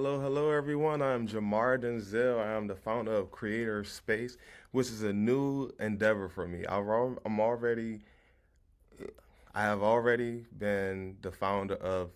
Hello, everyone. I'm Jamar Denzel. I am the founder of CreatorSpace, which is a new endeavor for me. I have already been the founder of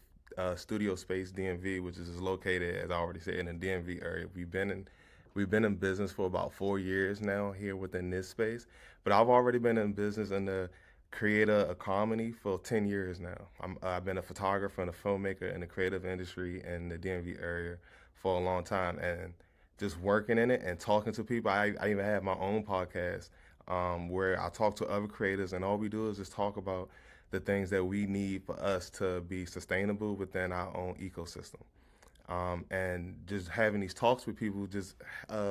Studio Space DMV, which is located, as I already said, in the DMV area. We've been in business for about 4 years now here within this space, but I've already been in business in the creator economy for 10 years now. I've been a photographer and a filmmaker in the creative industry in the DMV area for a long time, and just working in it and talking to people. I even have my own podcast where I talk to other creators, and all we do is just talk about the things that we need for us to be sustainable within our own ecosystem. And just having these talks with people just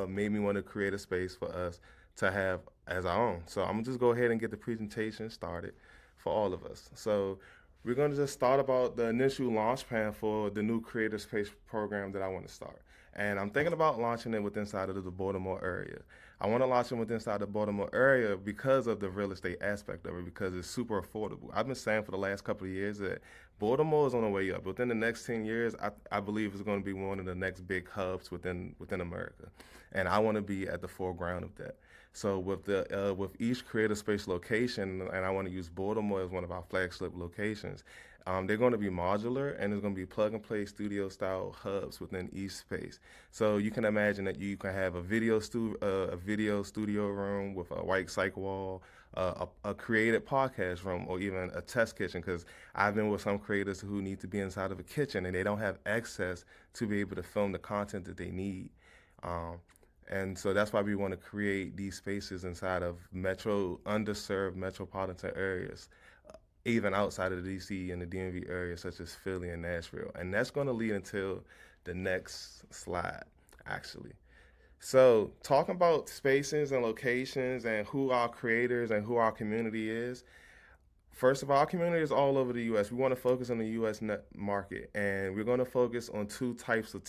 made me want to create a space for us to have as our own. So I'm gonna just go ahead and get the presentation started for all of us. So we're gonna just start about the initial launch plan for the new Creator Space program that I want to start. And I'm thinking about launching it within inside of the Baltimore area. I want to launch it within inside the Baltimore area because of the real estate aspect of it, because it's super affordable. I've been saying for the last couple of years that Baltimore is on the way up. Within the next 10 years, I believe it's going to be one of the next big hubs within America. And I want to be at the foreground of that. So with each creative space location, and I want to use Baltimore as one of our flagship locations, they're going to be modular, and there's going to be plug and play studio style hubs within each space. So you can imagine that you can have a video studio room with a white cyc wall, a created podcast room, or even a test kitchen. Because I've been with some creators who need to be inside of a kitchen and they don't have access to be able to film the content that they need. And so that's why we want to create these spaces inside of underserved metropolitan areas, even outside of the DC and the DMV area, such as Philly and Nashville. And that's going to lead into the next slide, actually. So, talking about spaces and locations and who our creators and who our community is. First of all, our community is all over the U.S. We want to focus on the U.S. market, and we're going to focus on two types of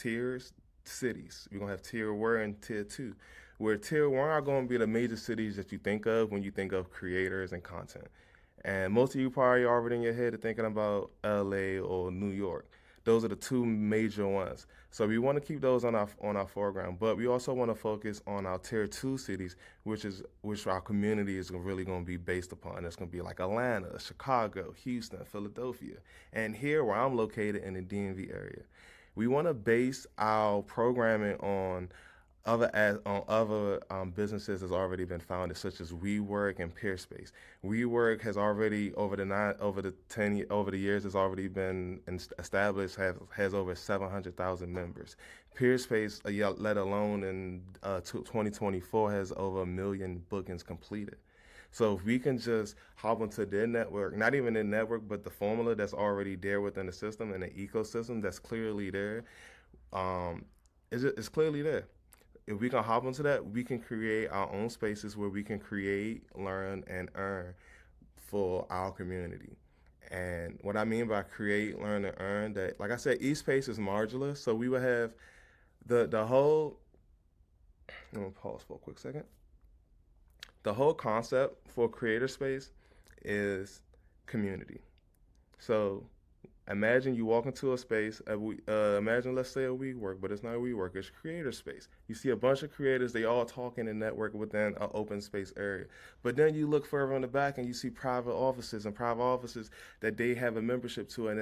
cities. We're going to have tier 1 and tier 2. Where tier 1 are going to be the major cities that you think of when you think of creators and content. And most of you probably already in your head are thinking about LA or New York. Those are the two major ones. So we want to keep those on our foreground, but we also want to focus on our tier 2 cities, which our community is really going to be based upon. It's going to be like Atlanta, Chicago, Houston, Philadelphia, and here where I'm located in the DMV area. We want to base our programming on other businesses has already been founded, such as WeWork and PeerSpace. WeWork has already over the years has already been established, has over 700,000 members. PeerSpace, let alone in 2024, has over 1 million bookings completed. So if we can just hop onto their network, not even their network, but the formula that's already there within the system and the ecosystem that's clearly there, it's clearly there. If we can hop into that, we can create our own spaces where we can create, learn, and earn for our community. And what I mean by create, learn, and earn, that, like I said, each space is modular. So we would have the whole. I'm gonna pause for a quick second. The whole concept for creator space is community. So imagine you walk into a space. Imagine, let's say, a WeWork, but it's not a WeWork. It's creator space. You see a bunch of creators. They all talking and network within an open space area. But then you look further in the back and you see private offices that they have a membership to, and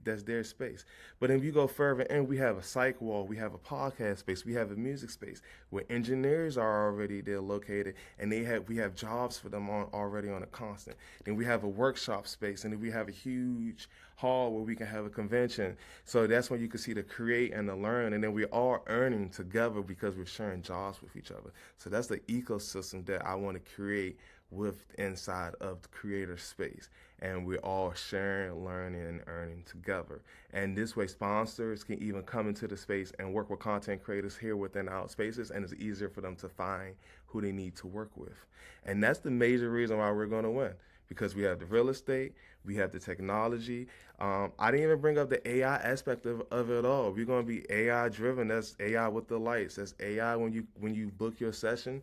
that's their space. But if you go further in, we have a psych wall, we have a podcast space, we have a music space where engineers are already there located, and we have jobs for them already on a constant. Then we have a workshop space, and then we have a huge hall where we can have a convention. So that's when you can see the create and the learn, and then we're all earning together because we're sharing jobs with each other. So that's the ecosystem that I want to create with inside of the creator space, and we're all sharing, learning, and earning together. And this way, sponsors can even come into the space and work with content creators here within our spaces, and it's easier for them to find who they need to work with. And that's the major reason why we're going to win, because we have the real estate, we have the technology. I didn't even bring up the AI aspect of it all. We're going to be AI driven. That's AI with the lights. That's AI when you book your session.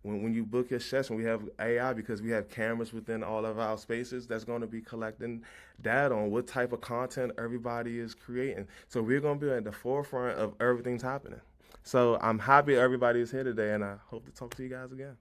when you book your session, we have AI because we have cameras within all of our spaces that's going to be collecting data on what type of content everybody is creating. So we're going to be at the forefront of everything's happening. So I'm happy everybody is here today, and I hope to talk to you guys again.